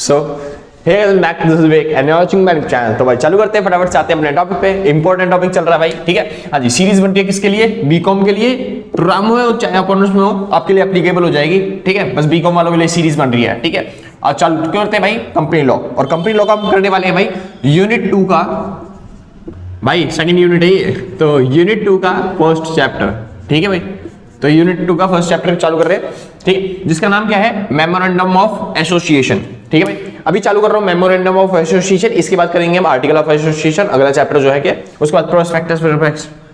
So hey back this is Vivek and you are watching my channel. तो भाई चालू करते हैं फटाफट से, आते हैं अपने टॉपिक पे। इंपॉर्टेंट टॉपिक चल रहा है भाई, ठीक है। हाँ जी, सीरीज बनती है किसके लिए? बीकॉम के लिए। प्रोग्राम हो चाहे अकाउंट्स में हो, आपके लिए एप्लीकेबल हो जाएगी, ठीक है। बस बीकॉम वालों के लिए सीरीज बन रही है, ठीक है। और चालू करते हैं भाई कंपनी लॉ। और कंपनी लॉ का हम करने वाले हैं भाई यूनिट 2 का, भाई सेकंड यूनिट है ये, तो यूनिट 2 का फर्स्ट चैप्टर, ठीक है भाई। तो यूनिट 2 का फर्स्ट चैप्टर चालू कर रहे हैं, ठीक, जिसका नाम क्या है? मेमोरेंडम ऑफ एसोसिएशन, ठीक है भाई। अभी चालू कर रहा हूं मेमोरेंडम ऑफ एसोसिएशन, इसके बाद करेंगे हम आर्टिकल ऑफ एसोसिएशन, अगला चैप्टर जो है क्या, उसके बाद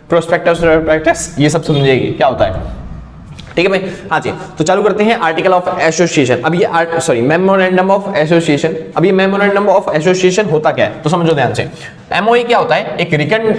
प्रोस्पेक्टस ये सब समझेगी क्या होता है, ठीक है भाई। हाँ जी, तो चालू करते हैं आर्टिकल ऑफ एसोसिएशन। अब ये मेमोरेंडम ऑफ एसोसिएशन। अब ये मेमोरेंडम ऑफ एसोसिएशन होता क्या है, तो समझो ध्यान से। एमओए क्या होता है? एक written,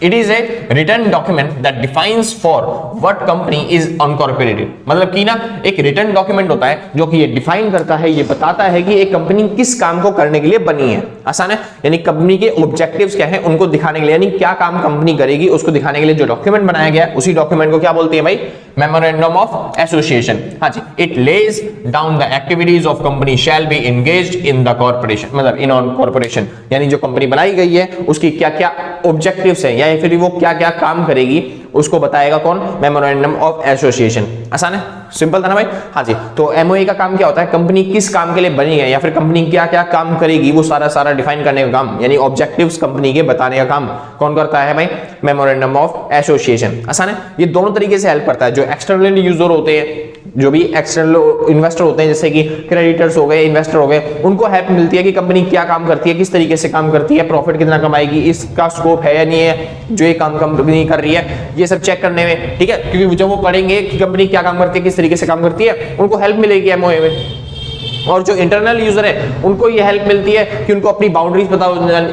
it is a written document that defines for what company is incorporated. मतलब कि ना एक रिटन डॉक्यूमेंट होता है जो कि ये डिफाइन करता है, ये बताता है कि एक कंपनी किस काम को करने के लिए बनी है। आसान है, यानी कंपनी के ऑब्जेक्टिव्स क्या है उनको दिखाने के लिए, यानी क्या काम कंपनी करेगी उसको दिखाने के लिए जो डॉक्यूमेंट बनाया गया, उसी डॉक्यूमेंट को क्या बोलते हैं भाई? Memorandum of association. हाँ जी, it lays down the activities of company shall be engaged in the corporation, मतलब इन ऑन कॉर्पोरेशन, यानी जो कंपनी बनाई गई है उसकी क्या क्या ऑब्जेक्टिव्स हैं या फिर वो क्या क्या काम करेगी उसको बताएगा कौन? Memorandum of association. आसान है, सिंपल था ना भाई। हाँ जी, तो एमओए का काम क्या होता है? कंपनी किस काम के लिए बनी है या फिर कंपनी क्या क्या काम करेगी वो सारा डिफाइन करने का काम, यानी ऑब्जेक्टिव्स कंपनी के बताने का काम कौन करता है भाई? Memorandum of association. आसान है, ये दोनों तरीके से हेल्प करता है। जो एक्सटर्नल यूजर होते हैं, जो भी एक्सटर्नल इन्वेस्टर होते हैं, जैसे कि क्रेडिटर्स हो गए, इन्वेस्टर हो गए, उनको हेल्प मिलती है कि कंपनी क्या काम करती है, किस तरीके से काम करती है, प्रॉफिट कितना कमाएगी, इसका स्कोप है या नहीं है जो ये काम कंपनी कर रही है, ये सब चेक करने में, ठीक है। क्योंकि जब वो पढ़ेंगे कि कंपनी क्या काम करती है, किस तरीके से काम करती है, उनको हेल्प मिलेगी एमओए में। और जो इंटरनल यूजर है उनको ये हेल्प मिलती है कि उनको अपनी बाउंड्रीज पता,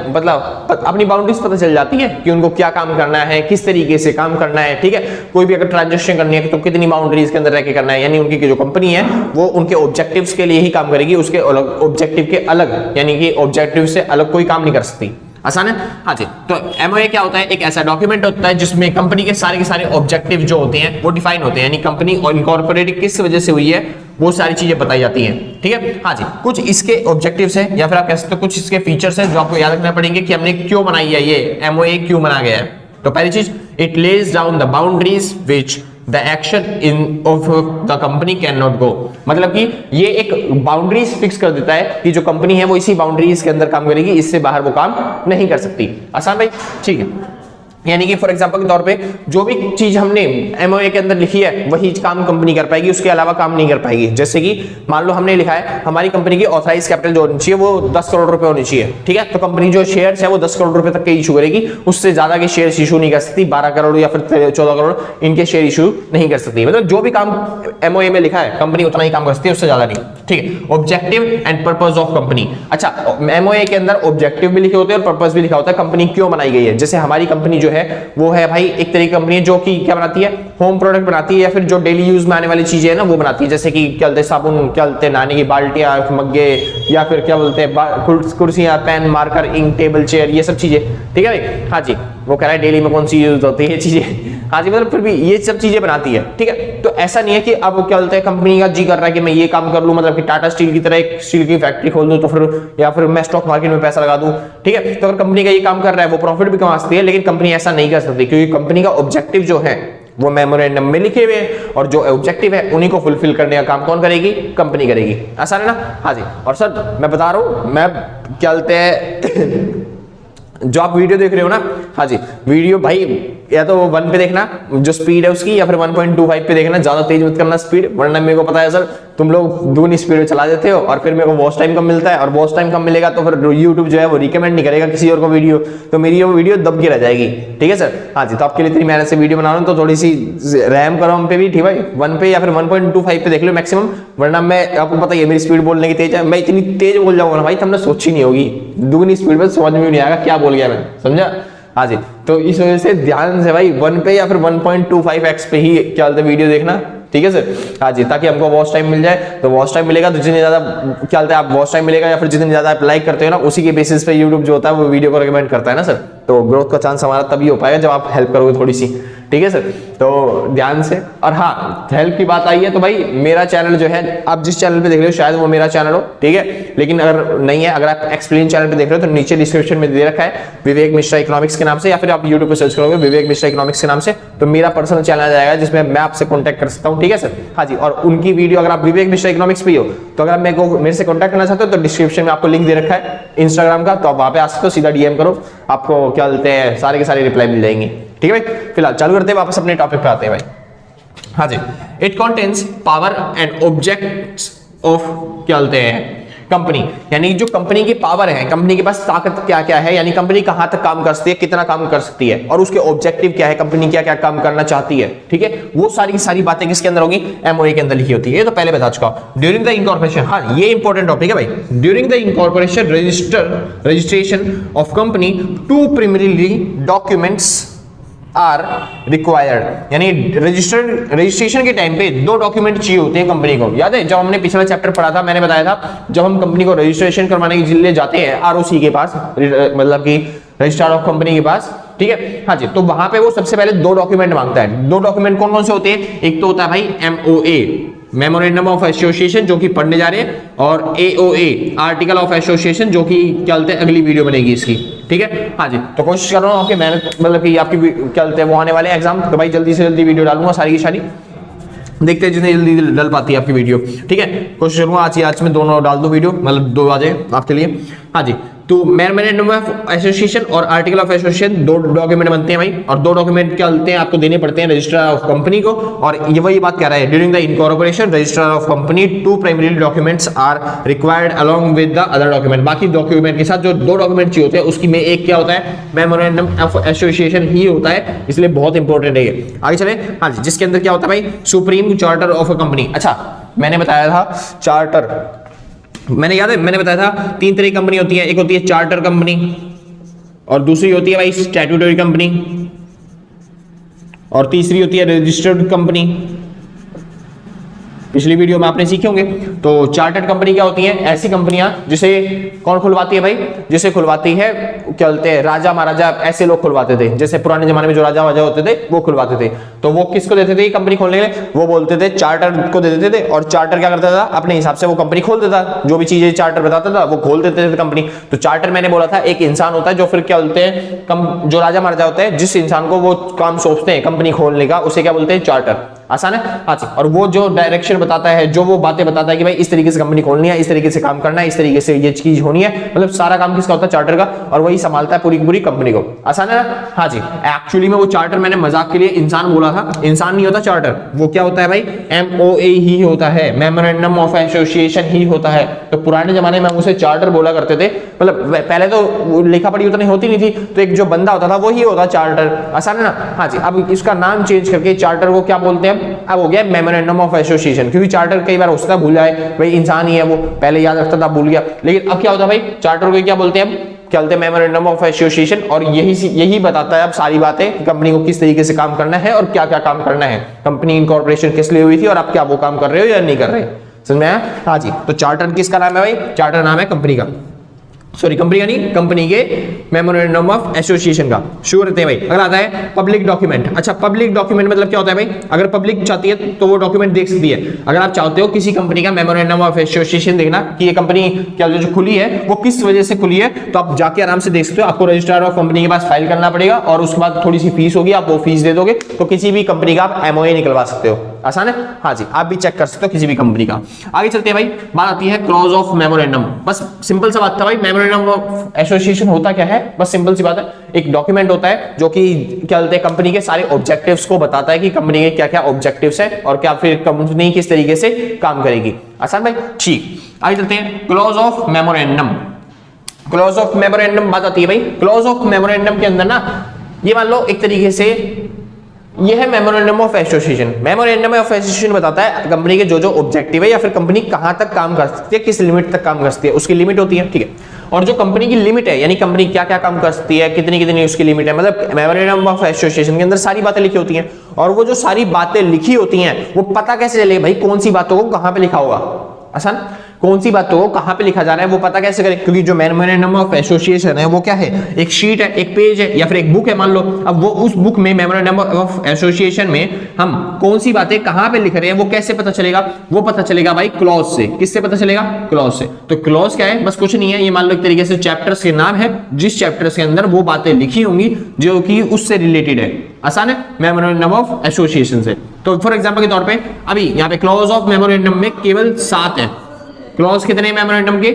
मतलब अपनी बाउंड्रीज पता चल जाती है कि उनको क्या काम करना है, किस तरीके से काम करना है, ठीक है। कोई भी अगर ट्रांजैक्शन करनी है तो कितनी बाउंड्रीज के अंदर रह के करना है, यानी उनकी जो कंपनी है वो उनके ऑब्जेक्टिव्स के लिए ही काम करेगी, उसके ऑब्जेक्टिव के अलग, यानी कि ऑब्जेक्टिव से अलग कोई काम नहीं कर सकती। आसान है। हाँ जी, तो एमओए क्या होता है? एक ऐसा डॉक्यूमेंट होता है जिसमें कंपनी के सारे ऑब्जेक्टिव जो होते हैं वो डिफाइन होते हैं, यानी कंपनी इनकॉर्पोरेटेड किस वजह से हुई है वो सारी चीजें बताई जाती हैं, ठीक है। हाँ जी, कुछ इसके ऑब्जेक्टिव्स हैं या फिर आप कह सकते हो कुछ इसके फीचर्स हैं जो आपको याद रखना पड़ेंगे कि हमने क्यों बनाई है, ये एमओए क्यों बनाया गया है। तो पहली चीज, it lays down the boundaries which the action in of the company can not go. मतलब कि ये एक बाउंड्रीज फिक्स कर देता है कि जो कंपनी है वो इसी बाउंड्रीज के अंदर काम करेगी, इससे बाहर वो काम नहीं कर सकती। आसान भाई, ठीक है। यानी कि फॉर एग्जांपल के तौर पे जो भी चीज हमने एमओए के अंदर लिखी है वही काम कंपनी कर पाएगी, उसके अलावा काम नहीं कर पाएगी। जैसे कि मान लो हमने लिखा है हमारी कंपनी की ऑथराइज कैपिटल जो होनी चाहिए वो 10 करोड़ रुपए होनी चाहिए, ठीक है। तो कंपनी जो शेयर्स है वो 10 करोड़ रुपए तक के इशू करेगी, उससे ज्यादा के शेयर्स इशू नहीं कर सकती, 12 करोड़ या फिर 14 करोड़ इनके शेयर इशू नहीं कर सकती। मतलब जो भी काम एमओए में लिखा है कंपनी उतना ही काम कर सकती है, उससे ज्यादा नहीं, ठीक है। Objective and purpose of company. अच्छा, एमओए के अंदर ऑब्जेक्टिव भी लिखे होते हैं और पर्पस भी लिखा होता है, कंपनी क्यों बनाई गई है। जैसे हमारी कंपनी जो है वो है भाई एक तरीके की कंपनी है जो कि क्या बनाती है? होम प्रोडक्ट बनाती है या फिर जो डेली यूज में आने वाली चीजें है ना वो बनाती है। जैसे कि क्या बोलते हैं, साबुन, क्या बोलते हैं, नहाने की बाल्टियां, मग्गे, या फिर क्या बोलते हैं कुर्सियां, pen, marker, ink, table, chair, ये सब चीजें, ठीक है भाई। हाँ जी, वो कह रहा है डेली में कौन सी यूज होती है ये चीजें। हाँ जी, मतलब फिर भी ये सब चीजें बनाती है, ठीक है। तो ऐसा नहीं है कि अब क्या बोलते हैं कंपनी का जी कर रहा है कि मैं ये काम कर लूं, मतलब कि टाटा स्टील की तरह एक स्टील की फैक्ट्री खोल दूं तो फिर, या फिर मैं स्टॉक मार्केट में पैसा लगा दूं, ठीक है। तो अगर कंपनी का ये काम कर रहा है वो प्रॉफिट भी कमा सकती है, लेकिन कंपनी ऐसा नहीं कर सकती क्योंकि कंपनी का ऑब्जेक्टिव जो है वो मेमोरेंडम में लिखे हुए हैं और जो ऑब्जेक्टिव है उन्हीं को फुलफिल करने का काम कौन करेगी? कंपनी करेगी। आसान है ना। हाँ जी, और सर मैं बता रहा हूं, मैं क्या बोलते हैं जो आप वीडियो देख रहे हो ना, हाँ जी, वीडियो भाई या तो 1 पे देखना जो स्पीड है उसकी, या फिर 1.25 पे देखना, ज्यादा तेज मत करना स्पीड, वरना मेरे को पता है सर तुम लोग दूनी स्पीड में चला देते हो और फिर मेरे को वॉच टाइम कम मिलता है, और वॉच टाइम कम मिलेगा तो फिर YouTube जो है वो रिकमेंड नहीं करेगा किसी और को वीडियो, तो मेरी वो वीडियो दब के रह जाएगी, ठीक है सर। हाँ जी, तो आपके लिए इतनी मेहनत से वीडियो बना रहा हूँ तो थोड़ी सी रैम करो हम पे भी, ठीक है भाई। 1 पे या फिर 1.25 पे देख लो मैक्सिमम, वरना मैं, आपको पता है मेरी स्पीड बोलने की तेज है, मैं इतनी तेज बोल जाऊंगा ना भाई तुमने सोची नहीं होगी, दुगनी स्पीड में समझ में नहीं आएगा क्या बोल गया मैं, समझा। हाँ जी, तो इस वजह से ध्यान से भाई 1 पे या फिर 1.25x पे ही क्या बोलते वीडियो देखना, ठीक है सर। हाँ जी, ताकि हमको वॉच टाइम मिल जाए, तो वॉच टाइम मिलेगा तो जितने ज्यादा क्या बोलते हैं आप वॉच टाइम मिलेगा या फिर जितने ज्यादा आप लाइक करते हो ना, उसी के बेसिस पे यूट्यूब जो होता है वो वीडियो को रिकमेंड करता है ना सर। तो ग्रोथ का चांस हमारा तभी हो पाएगा जब आप हेल्प करोगे थोड़ी सी, ठीक है सर, तो ध्यान से। और हाँ, हेल्प की बात आई है तो भाई मेरा चैनल जो है, आप जिस चैनल पे देख रहे हो शायद वो मेरा चैनल हो, ठीक है, लेकिन अगर नहीं है, अगर आप एक्सप्लेन चैनल पे देख रहे हो तो नीचे डिस्क्रिप्शन में दे रखा है विवेक मिश्रा इकोनॉमिक्स के नाम से, या फिर आप यूट्यूब पे सर्च करोगे विवेक मिश्रा इकोनॉमिक्स के नाम से तो मेरा पर्सनल चैनल आ जाएगा जिसमें मैं आपसे कॉन्टैक्ट कर सकता हूँ, ठीक है सर। हाँ जी, और उनकी वीडियो अगर आप विवेक मिश्रा इकोनॉमिक्स पे हो तो अगर मेरे से कॉन्टैक्ट करना चाहते हो तो डिस्क्रिप्शन में आपको लिंक दे रखा है इंस्टाग्राम का, तो आप वहां पे आ सकते हो, सीधा डीएम करो, आपको क्या बोलते हैं सारे के सारे रिप्लाई मिल जाएंगे, ठीक है भाई। फिलहाल चालू करते हैं, वापस अपने टॉपिक पे आते हैं भाई। हाँ जी, it contains power and objects of क्या बोलते हैं कंपनी, यानी जो कंपनी की पावर है, कंपनी के पास ताकत क्या क्या है, यानी कंपनी कहां तक काम कर सकती है, कितना काम कर सकती है, और उसके ऑब्जेक्टिव क्या है, कंपनी क्या क्या काम करना चाहती है, ठीक है, वो सारी की सारी बातें किसके अंदर होगी, एमओए के अंदर लिखी होती है। ये तो पहले बता चुका हूं। ड्यूरिंग द इनकॉर्पोरेशन, हाँ ये इंपॉर्टेंट टॉपिक है भाई। During the incorporation registration of company two primarily documents are required, यानी रजिस्ट्रेशन के टाइम पे दो डॉक्यूमेंट चाहिए होते हैं कंपनी को। याद है जब हमने पिछला चैप्टर पढ़ा था, मैंने बताया था जब हम कंपनी को रजिस्ट्रेशन करवाने के लिए जाते हैं आरओसी के पास, मतलब कि रजिस्ट्रार ऑफ कंपनी के पास, ठीक है। हाँ जी, तो वहां पे वो सबसे पहले दो डॉक्यूमेंट मांगता है। दो डॉक्यूमेंट कौन कौन से होते हैं, एक तो होता है भाई एमओए, मेमोरेंडम ऑफ एसोसिएशन, जो कि पढ़ने जा रहे हैं, और एओए, आर्टिकल ऑफ एसोसिएशन, जो कि क्या बोलते हैं अगली वीडियो बनेगी इसकी, ठीक है। हाँ जी, तो कोशिश कर रहा हूँ आपके मेहनत, मतलब कि आपकी क्या बोलते हैं वो आने वाले एग्जाम, तो भाई जल्दी से जल्दी वीडियो डालूंगा सारी की सारी, देखते हैं जितनी जल्दी डल पाती है आपकी वीडियो, ठीक है। कोशिश करूंगा आज में दोनों डाल दो वीडियो, मतलब 2 बजे आपके लिए। हाँ जी, तो मेमोरेंडम ऑफ एसोसिएशन और आर्टिकल ऑफ एसोसिएशन दो डॉक्यूमेंट बनते हैं भाई, और दो डॉक्यूमेंट क्या बोलते हैं आपको देने पड़ते हैं रजिस्ट्रार ऑफ कंपनी को, और ये वही बात कह रहा है, during the incorporation registrar of company two primary documents are required along with the other document. बाकी डॉक्यूमेंट के साथ जो दो डॉक्यूमेंट चाहिए होते हैं उसकी में एक क्या होता है, मेमोरेंडम ऑफ एसोसिएशन ही होता है, इसलिए बहुत इंपॉर्टेंट है ये। आगे चले। हाँ जी, जिसके अंदर क्या होता है भाई, supreme charter of a company. अच्छा, मैंने बताया था चार्टर, मैंने याद है मैंने बताया था 3 तरह की कंपनी होती है, एक होती है चार्टर कंपनी, और दूसरी होती है भाई स्टैट्यूटरी कंपनी, और तीसरी होती है रजिस्टर्ड कंपनी। पिछली वीडियो में आपने सीखे होंगे। तो चार्टर्ड कंपनी क्या होती है, ऐसी कंपनियां जिसे कौन खुलवाती है भाई, जिसे खुलवाती है क्या बोलते हैं राजा महाराजा, ऐसे लोग खुलवाते थे, जैसे पुराने जमाने में जो राजा वाजा होते थे वो खुलवाते थे। तो वो किसको देते थे कंपनी खोलने के लिए, वो बोलते थे चार्टर को दे देते थे, और चार्टर क्या करता था अपने हिसाब से वो कंपनी खोल देता, जो भी चीजें चार्टर बताता था वो खोल देते थे कंपनी। तो चार्टर मैंने बोला था एक इंसान होता है जो फिर क्या बोलते हैं जो राजा महाराजा होते हैं, जिस इंसान को वो काम सौंपते हैं कंपनी खोलने का, उसे क्या बोलते हैं चार्टर। आसान है। हाँ जी, और वो जो डायरेक्शन बताता है, जो वो बातें बताता है कि भाई इस तरीके से कंपनी खोलनी है, इस तरीके से काम करना है, इस तरीके से ये चीज होनी है, मतलब सारा काम किसका होता है, चार्टर का, और वही संभालता है पूरी की पूरी कंपनी को। आसान है ना। हाँ जी, एक्चुअली में वो चार्टर मैंने मजाक के लिए इंसान बोला था, इंसान नहीं होता चार्टर, वो क्या होता है भाई एमओए ही होता है, मेमोरेंडम ऑफ एसोसिएशन ही होता है। तो पुराने जमाने में हम उसे चार्टर बोला करते थे, मतलब पहले तो लिखा पढ़ी उतनी होती नहीं थी, तो एक जो बंदा होता था वो ही होता चार्टर। आसान है ना। हाँ जी, अब इसका नाम चेंज करके चार्टर को क्या बोलते हैं, अब हो गया मेमोरेंडम ऑफ एसोसिएशन, क्योंकि चार्टर कई बार होता भूल जाए, भाई इंसान ही है वो, पहले याद रखता था भूल गया, लेकिन अब क्या होता है भाई चार्टर को क्या बोलते हैं, क्या बोलते हैं मेमोरेंडम ऑफ एसोसिएशन। और यही बताता है अब सारी बातें कंपनी को किस तरीके से काम करना है और क्या क्या काम करना है, कंपनी इनकॉर्पोरेशन किस लिए हुई थी और आप क्या वो काम कर रहे हो या नहीं कर रहे, समझ में आया। हाँ जी, तो चार्टर किसका नाम है भाई, चार्टर नाम है कंपनी का, सॉरी कंपनी का नहीं, कंपनी के मेमोरेंडम ऑफ एसोसिएशन का। शुरू करते हैं भाई। अगर आता है पब्लिक डॉक्यूमेंट। अच्छा, पब्लिक डॉक्यूमेंट मतलब क्या होता है भाई, अगर पब्लिक चाहती है तो वो डॉक्यूमेंट देख सकती है। अगर आप चाहते हो किसी कंपनी का मेमोरेंडम ऑफ एसोसिएशन देखना कि ये कंपनी क्या जो खुली है वो किस वजह से खुली है, तो आप जाके आराम से देख सकते हो। आपको रजिस्ट्रार ऑफ कंपनी के पास फाइल करना पड़ेगा और उसके बाद थोड़ी सी फीस होगी, आप वो फीस दे दोगे तो किसी भी कंपनी का आप एमओए निकलवा सकते हो। आसान है। हाँ जी, आप भी चेक कर सकते हो किसी भी कंपनी का। आगे चलते हैं भाई, बात आती है क्लॉज ऑफ मेमोरेंडम। बस सिंपल सा बात था भाई, मेमोरेंडम ऑफ एसोसिएशन होता क्या है, बस सिंपल सी बात है, एक डॉक्यूमेंट होता है जो कि क्या बोलते हैं कंपनी के सारे ऑब्जेक्टिव्स को बताता है कि कंपनी के क्या क्या ऑब्जेक्टिव्स है और क्या फिर कंपनी किस तरीके से काम करेगी। आसान भाई, ठीक। आगे चलते हैं clause of memorandum. Clause of memorandum बात आती है भाई, क्लॉज ऑफ मेमोरेंडम के अंदर ना ये मान लो एक तरीके से ये है memorandum of association. Memorandum of association बताता है कंपनी के जो ऑब्जेक्टिव है या फिर कंपनी कहां तक काम कर सकती है, किस लिमिट तक काम कर सकती है, उसकी लिमिट होती है, ठीक है। और जो कंपनी की लिमिट है, यानी कंपनी क्या क्या काम कर सकती है, कितनी कितनी उसकी लिमिट है, मतलब मेमोरेंडम ऑफ एसोसिएशन के अंदर सारी बातें लिखी होती हैं। और वो जो सारी बातें लिखी होती हैं वो पता कैसे चले भाई कौन सी बातों को कहां पे लिखा होगा। आसान। कौन सी बातों को कहां पे लिखा जा रहा है वो पता कैसे करें, क्योंकि जो मेमोरेंडम ऑफ एसोसिएशन है वो क्या है, एक शीट है, एक पेज है या फिर एक बुक है मान लो। अब वो उस बुक में मेमोरेंडम ऑफ एसोसिएशन में हम कौन सी बातें कहां पे लिख रहे हैं वो कैसे पता चलेगा, वो पता चलेगा भाई क्लॉज से। किससे पता चलेगा, क्लॉज से। तो क्लॉज क्या है, बस कुछ नहीं है, ये मान लो एक तरीके से चैप्टर्स के नाम है, जिस चैप्टर्स के अंदर वो बातें लिखी होंगी जो कि उससे रिलेटेड है। आसान है, मेमोरेंडम ऑफ एसोसिएशन से। तो फॉर एग्जांपल के तौर पे अभी यहाँ पे क्लॉज ऑफ मेमोरेंडम में केवल 7 है। क्लॉज कितने मेमोरेंडम के,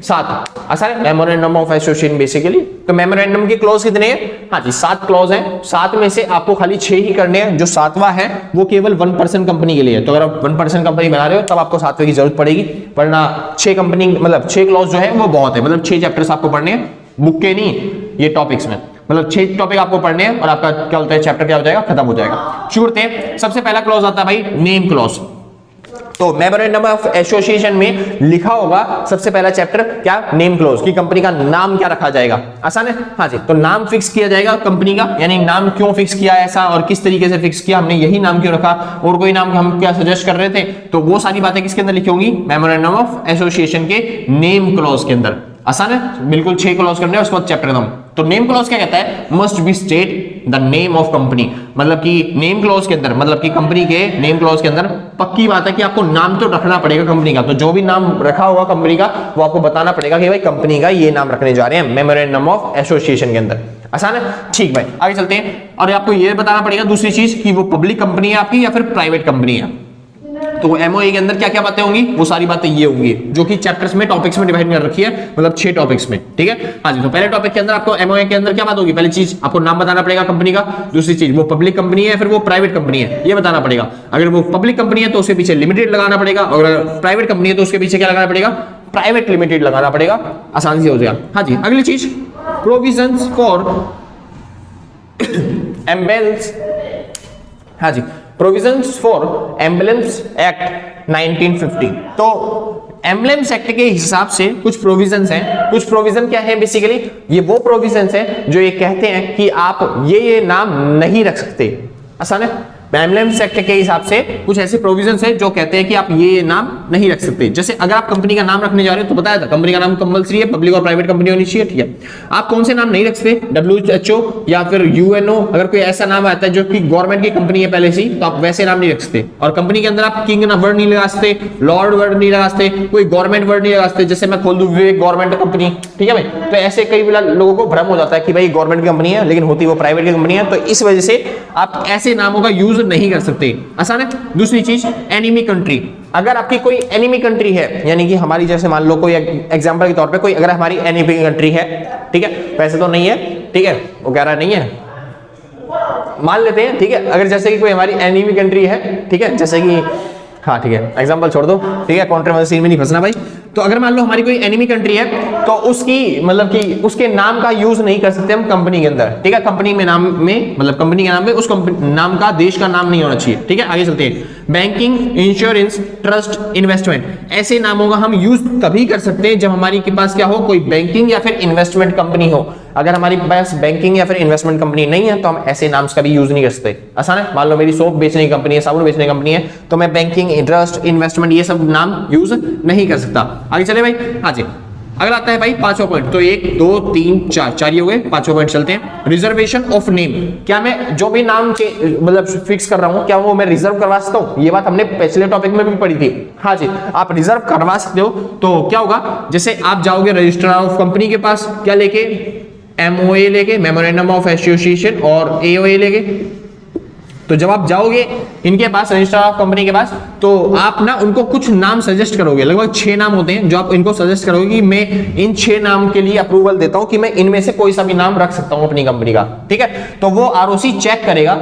7। आसान है, मेमोरेंडम ऑफ एसोसिएशन बेसिकली। तो मेमोरेंडम के क्लॉज कितने हैं, हाँ जी 7 क्लॉज हैं। 7 में से आपको खाली 6 ही करने हैं। जो 7वां है वो केवल 1% कंपनी के लिए है। तो अगर आप 1% कंपनी बना रहे हो तब आपको 7वें की जरूरत पड़ेगी, वरना 6 कंपनी मतलब 6 क्लॉज जो है वो बहुत है। मतलब 6 चैप्टर्स आपको पढ़ने हैं, बुक के नहीं, ये टॉपिक्स में। मतलब 6 टॉपिक आपको पढ़ने हैं और आपका क्या होता है, चैप्टर क्या हो जाएगा, खत्म हो जाएगा। शुरू करते हैं। सबसे पहला क्लॉज आता है भाई नेम क्लॉज। तो मेमोरेंडम ऑफ एसोसिएशन में लिखा होगा सबसे पहला चैप्टर क्या, नेम क्लॉज, की कंपनी का नाम क्या रखा जाएगा। आसान है, हाँ जी। तो नाम फिक्स किया जाएगा कंपनी का, यानी नाम क्यों फिक्स किया ऐसा और किस तरीके से फिक्स किया, हमने यही नाम क्यों रखा और कोई नाम हम क्या सजेस्ट कर रहे थे, तो वो सारी बातें किसके अंदर लिखी होंगी, मेमोरेंडम ऑफ एसोसिएशन के नेम क्लॉज के अंदर। आसान है, बिल्कुल 6 क्लॉज करने हैं, उसके बाद चैप्टर खत्म। तो नेम क्लॉज क्या कहता है, must be state the name of company. मतलब कि नेम क्लॉज के अंदर, मतलब कि कंपनी के नेम क्लॉज के अंदर पक्की बात है कि आपको नाम तो रखना पड़ेगा कंपनी का। तो जो भी नाम रखा होगा कंपनी का वो आपको बताना पड़ेगा कि भाई कंपनी का ये नाम रखने जा रहे हैं मेमोरेंडम ऑफ एसोसिएशन के अंदर। आसान है, ठीक भाई। आगे चलते हैं। और आपको ये बताना पड़ेगा दूसरी चीज कि वो पब्लिक कंपनी है आपकी या फिर प्राइवेट कंपनी है। तो एमओए के अंदर क्या क्या बातें होंगी, वो सारी बातें ये होंगी जो कि चैप्टर्स में टॉपिक्स में डिवाइड कर रखी है, मतलब 6 टॉपिक्स में। ठीक है, हाँ जी। तो पहले टॉपिक के अंदर आपको एमओए के अंदर क्या बात होगी, पहली चीज आपको नाम बताना पड़ेगा कंपनी का। दूसरी चीज वो पब्लिक कंपनी है फिर वो प्राइवेट कंपनी है, ये बताना पड़ेगा। अगर वो पब्लिक कंपनी है तो उसके पीछे लिमिटेड लगाना पड़ेगा, और अगर प्राइवेट कंपनी है तो उसके पीछे क्या लगाना पड़ेगा, प्राइवेट लिमिटेड लगाना पड़ेगा। आसानी से हो जाएगा। हाँ जी। अगली चीज प्रोविजंस फॉर एम्बेल्स, हाँ जी, प्रोविजंस फॉर एम्बलेम्स एक्ट 1950। तो एम्बलेम्स एक्ट के हिसाब से कुछ प्रोविजंस हैं। कुछ प्रोविजन क्या है, बेसिकली ये वो प्रोविजंस हैं जो ये कहते हैं कि आप ये नाम नहीं रख सकते। आसान है, एम्बलेम्स एक्ट के हिसाब से कुछ ऐसे प्रोविजंस हैं जो कहते हैं कि आप ये नाम नहीं रख सकते। जैसे अगर आप कंपनी का नाम रखने जा रहे हो तो बताया था कंपनी का नाम कंपलसरी है, पब्लिक और प्राइवेट कंपनी होनी चाहिए। ठीक है, आप कौन से नाम नहीं रख सकते, WHO या फिर UNO। अगर कोई ऐसा नाम आता है जो कि गवर्नमेंट की कंपनी है पहले से ही, तो आप वैसे नाम नहीं रख सकते। और कंपनी के अंदर आप किंग वर्ड नहीं लगा सकते, लॉर्ड वर्ड नहीं लगा सकते, कोई गवर्नमेंट वर्ड नहीं लगा सकते। जैसे मैं खोल दूं विवेक गवर्नमेंट कंपनी, ठीक है भाई, तो ऐसे कई लोगों को भ्रम हो जाता है कि भाई गवर्नमेंट की कंपनी है लेकिन होती वो प्राइवेट की कंपनी है। तो इस वजह से आप ऐसे नामों का यूज नहीं कर सकते। आसान है। दूसरी चीज एनिमी कंट्री। अगर आपकी कोई एनिमी कंट्री है, यानी कि हमारी जैसे मान लो कोई एग्जांपल के तौर पे कोई अगर हमारी एनिमी कंट्री है, ठीक है, वैसे तो नहीं है, ठीक है, वो कह रहा नहीं है, मान लेते हैं, ठीक है। अगर जैसे कि कोई हमारी एनिमी कंट्री है, ठीक है, जैसे कि हाँ ठीक है, एग्जांपल छोड़ दो, ठीक है, कंट्रोवर्सी में नहीं फंसना भाई। तो अगर मान लो हमारी कोई एनिमी कंट्री है तो उसकी मतलब कि उसके नाम का यूज नहीं कर सकते हम कंपनी के अंदर। ठीक है, कंपनी में नाम में मतलब कंपनी के नाम में उस नाम का देश का नाम नहीं होना चाहिए। ठीक है, आगे चलते हैं। बैंकिंग, इंश्योरेंस, ट्रस्ट, इन्वेस्टमेंट, ऐसे नामों का हम यूज तभी कर सकते हैं जब हमारी के पास क्या हो, कोई बैंकिंग या फिर इन्वेस्टमेंट कंपनी हो। अगर हमारी पास बैंकिंग या फिर इन्वेस्टमेंट कंपनी नहीं है तो हम ऐसे नाम्स का भी यूज नहीं कर सकते। आसान है। मान लो मेरी सोप बेचने की कंपनी है, साबुन बेचने की कंपनी है, तो मैं बैंकिंग, ट्रस्ट, इन्वेस्टमेंट ये सब नाम यूज नहीं कर सकता। आगे चले भाई। हाँ जी, अगला आता है भाई 5वां पॉइंट। तो 1 2 3 4 ही हो गए। 5वां पॉइंट चलते हैं। Reservation of name. क्या मैं जो भी नाम मतलब फिक्स कर रहा हूं क्या वो मैं रिजर्व करवा सकता हूं? ये बात हमने पिछले टॉपिक में भी पढ़ी थी। हाँ जी, आप रिजर्व करवा सकते हो। तो क्या होगा, जैसे आप जाओगे रजिस्ट्रार ऑफ कंपनी के पास, क्या लेके, MOA लेके, मेमोरेंडम ऑफ एसोसिएशन, और AOA लेके। तो जब आप जाओगे इनके पास, रजिस्ट्रार ऑफ कंपनी के पास, तो आप ना उनको कुछ नाम सजेस्ट करोगे। लगभग 6 नाम होते हैं जो आप इनको सजेस्ट करोगे कि मैं इन 6 नाम के लिए अप्रूवल देता हूं कि मैं इनमें से कोई सा भी नाम रख सकता हूं अपनी कंपनी का। ठीक है, तो वो ROC चेक करेगा,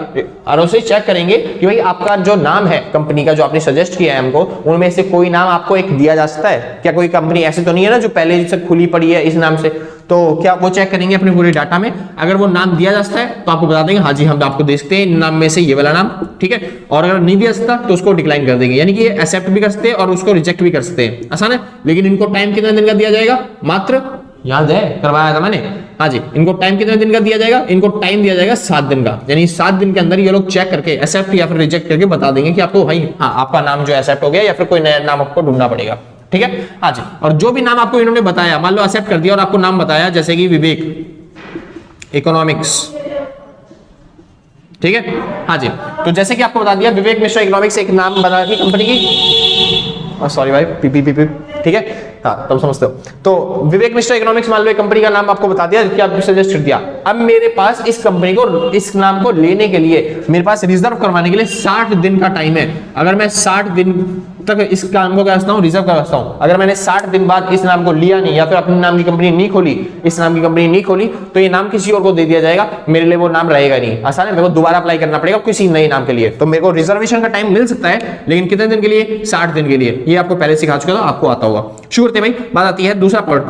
ROC चेक करेंगे कि भाई आपका जो नाम है कंपनी का जो आपने सजेस्ट किया है हमको, उनमें से कोई नाम आपको एक दिया जा सकता है क्या? कोई कंपनी ऐसी तो नहीं है ना जो पहले से खुली पड़ी है इस नाम से। तो क्या वो चेक करेंगे अपने पूरे डाटा में, अगर वो नाम दिया जा सकता है तो आपको बता देंगे हाँ जी हम आपको दे सकते हैं इन नाम में से ये वाला नाम। ठीक है, और अगर नहीं दिया सकता तो उसको डिक्लाइन कर देंगे, यानी कि ये एक्सेप्ट भी कर सकते हैं और उसको रिजेक्ट भी कर सकते हैं। आसान है। लेकिन इनको टाइम कितने दिन का दिया जाएगा? मात्र, याद है करवाया था मैंने, हाँ जी, इनको टाइम कितने दिन का दिया जाएगा? इनको टाइम दिया जाएगा 7 दिन का, यानी 7 दिन के अंदर ये लोग चेक करके एक्सेप्ट या फिर रिजेक्ट करके बता देंगे कि आपको भाई हाँ आपका नाम जो एक्सेप्ट हो गया या फिर कोई नया नाम आपको ढूंढना पड़ेगा। ठीक है। हाँ जी, और जो भी नाम आपको इन्होंने बताया, मान लो एक्सेप्ट कर दिया और आपको नाम बताया जैसे कि विवेक इकोनॉमिक्स, ठीक है। हाँ जी, तो जैसे कि आपको बता दिया विवेक मिश्रा इकोनॉमिक्स एक नाम बना दी कंपनी की, सॉरी भाई पी, ठीक है। हाँ, तुम समझते हो। तो विवेक मिश्रा इकोनॉमिक्स मान लो एक कंपनी का नाम आपको बता दिया कि आपको सजेस्ट कर दिया। अब मेरे पास इस कंपनी को, इस नाम को लेने के लिए मेरे पास रिजर्व करवाने के लिए 60 दिन का टाइम है। अगर मैं 60 दिन तक इस काम को क्या करता हूँ, रिजर्व करवाता हूँ। अगर मैंने 60 दिन बाद इस नाम को लिया नहीं या फिर अपने नाम की कंपनी नहीं खोली, इस नाम की कंपनी नहीं खोली, तो ये नाम किसी और को दे दिया जाएगा, मेरे लिए वो नाम रहेगा नहीं। आसान है, मेरे को दोबारा अप्लाई करना पड़ेगा किसी नए नाम के लिए। तो मेरे को रिजर्वेशन का टाइम मिल सकता है, लेकिन कितने दिन के लिए, 60 दिन के लिए। ये आपको पहले सिखा चुका था, आपको आता होगा। शुरू करते हैं भाई, बात आती है दूसरा पॉइंट,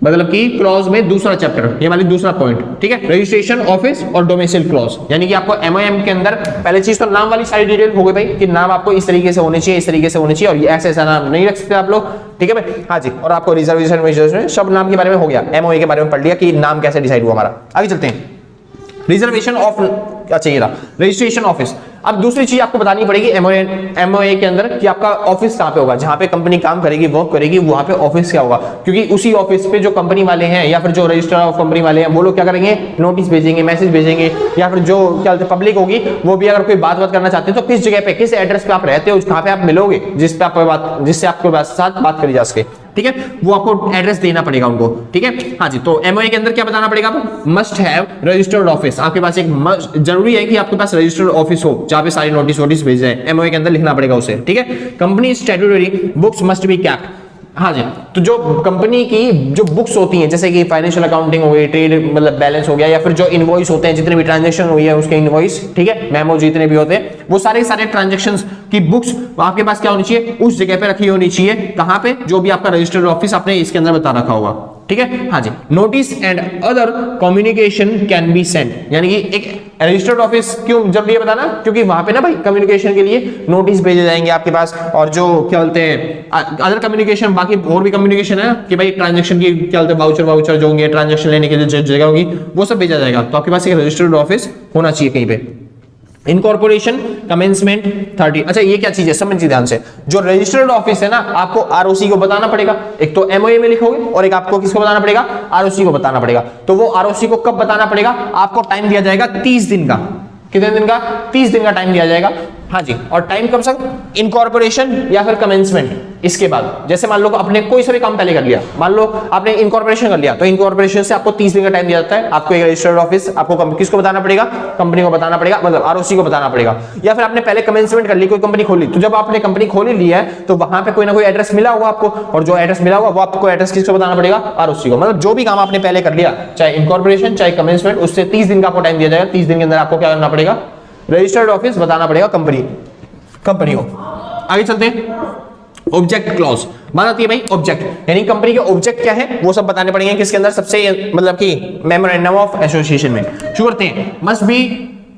मतलब कि क्लॉज में दूसरा चैप्टर, ये हमारी दूसरा पॉइंट, ठीक है। रजिस्ट्रेशन ऑफिस और डोमिसाइल क्लॉज, यानी कि आपको एमओएम के अंदर पहले चीज तो नाम वाली सारी डिटेल हो गई भाई, कि नाम आपको इस तरीके से होने चाहिए, इस तरीके से होने चाहिए, और ये ऐसे ऐसा नाम नहीं रख सकते आप लोग, ठीक है भाई। हाँ जी, और आपको रिजर्वेशन सब नाम के बारे में हो गया, एमओए के बारे में पढ़ लिया कि नाम कैसे डिसाइड हुआ हमारा। आगे चलते हैं, रिजर्वेशन ऑफ, अच्छा ये रहा रजिस्ट्रेशन ऑफिस। अब दूसरी चीज आपको बतानी पड़ेगी एमओए के अंदर कि आपका ऑफिस कहां पे होगा, जहां पे कंपनी काम करेगी, वर्क करेगी, वहां पे ऑफिस क्या होगा, क्योंकि उसी ऑफिस पे जो कंपनी वाले हैं या फिर जो रजिस्ट्रार ऑफ कंपनी वाले हैं वो लोग क्या करेंगे, नोटिस भेजेंगे, मैसेज भेजेंगे, या फिर जो क्या बोलते हैं पब्लिक होगी वो भी अगर कोई बात करना चाहते हैं तो किस जगह पे, किस एड्रेस पे आप रहते हो, कहां पे आप मिलोगे, जिससे आपके साथ बात करी जा सके, ठीक है, वो आपको एड्रेस देना पड़ेगा उनको, ठीक है। हाँ जी, तो एमओए के अंदर क्या बताना पड़ेगा आपको, मस्ट हैव रजिस्टर्ड ऑफिस, आपके पास एक जरूरी है कि आपके पास रजिस्टर्ड ऑफिस हो जहां पे सारी नोटिस भेज जाए, एमओए के अंदर लिखना पड़ेगा उसे, ठीक है। Company statutory books must be kept, हाँ जी, तो जो कंपनी की जो बुक्स होती हैं, जैसे कि फाइनेंशियल अकाउंटिंग हो गई, ट्रेड मतलब बैलेंस हो गया, या फिर जो इनवॉइस होते हैं, जितने भी ट्रांजैक्शन हुई है उसके इनवॉइस, ठीक है, मेमो जितने भी होते हैं, वो सारे ट्रांजैक्शंस की बुक्स आपके पास क्या होनी चाहिए, उस जगह पे रखी होनी चाहिए, कहां पे, जो भी आपका रजिस्टर्ड ऑफिस आपने इसके अंदर बता रखा होगा, ठीक है। हाँ जी, notice and other communication can be send, यानी कि एक रजिस्टर्ड ऑफिस क्यों जब ये बताना, क्योंकि वहां पे ना भाई कम्युनिकेशन के लिए नोटिस भेजे जाएंगे आपके पास, और जो क्या बोलते हैं अदर कम्युनिकेशन, बाकी और भी कम्युनिकेशन है कि भाई ट्रांजैक्शन की क्या बोलते हैं वाउचर जो होंगे, ट्रांजैक्शन लेने के लिए जगह होगी, वो सब भेजा जाएगा। तो आपके पास एक रजिस्टर्ड ऑफिस होना चाहिए कहीं पे। इनकॉर्पोरेशन कमेंसमेंट 30, अच्छा ये क्या चीज है समझिए ध्यान से, जो रजिस्टर्ड ऑफिस है ना, आपको आरओसी को बताना पड़ेगा, एक तो एमओए में लिखोगे और एक आपको किसको बताना पड़ेगा, आरओसी को बताना पड़ेगा। तो वो आरओसी को कब बताना पड़ेगा, आपको टाइम दिया जाएगा 30 दिन का, कितने दिन का, 30 दिन का टाइम दिया जाएगा। हाँ जी, और टाइम कब तक, इनकॉर्पोरेशन या फिर कमेंसमेंट, इसके बाद जैसे मान लो आपने कोई सा भी काम पहले कर लिया, मान लो आपने इनकॉर्पोरेशन कर लिया, तो इनकॉर्पोरेशन से आपको 30 दिन का टाइम दिया जाता है। आपको एक रजिस्टर्ड ऑफिस, आपको किसको बताना पड़ेगा, कंपनी को बताना पड़ेगा, मतलब आरओसी को बताना पड़ेगा। या फिर आपने पहले कमेंसमेंट कर ली, कोई कंपनी खोली, तो जब आपने कंपनी खोली ली है तो वहां पे कोई ना कोई एड्रेस मिला होगा आपको, और जो एड्रेस मिला होगा वो आपको एड्रेस किसको बताना पड़ेगा, आरओसी को। मतलब जो भी काम आपने पहले कर लिया, चाहे इनकॉर्पोरेशन चाहे कमेंसमेंट, उससे 30 दिन का आपको टाइम दिया जाएगा। 30 दिन के अंदर आपको क्या करना पड़ेगा, रजिस्टर्ड ऑफिस बताना पड़ेगा कंपनी को। आगे चलते हैं, ऑब्जेक्ट क्लॉज बात आती है भाई, ऑब्जेक्ट यानी कंपनी के ऑब्जेक्ट क्या है वो सब बताने पड़ेंगे किसके अंदर, सबसे मतलब कि मेमोरेंडम ऑफ एसोसिएशन में। शुरू करते हैं,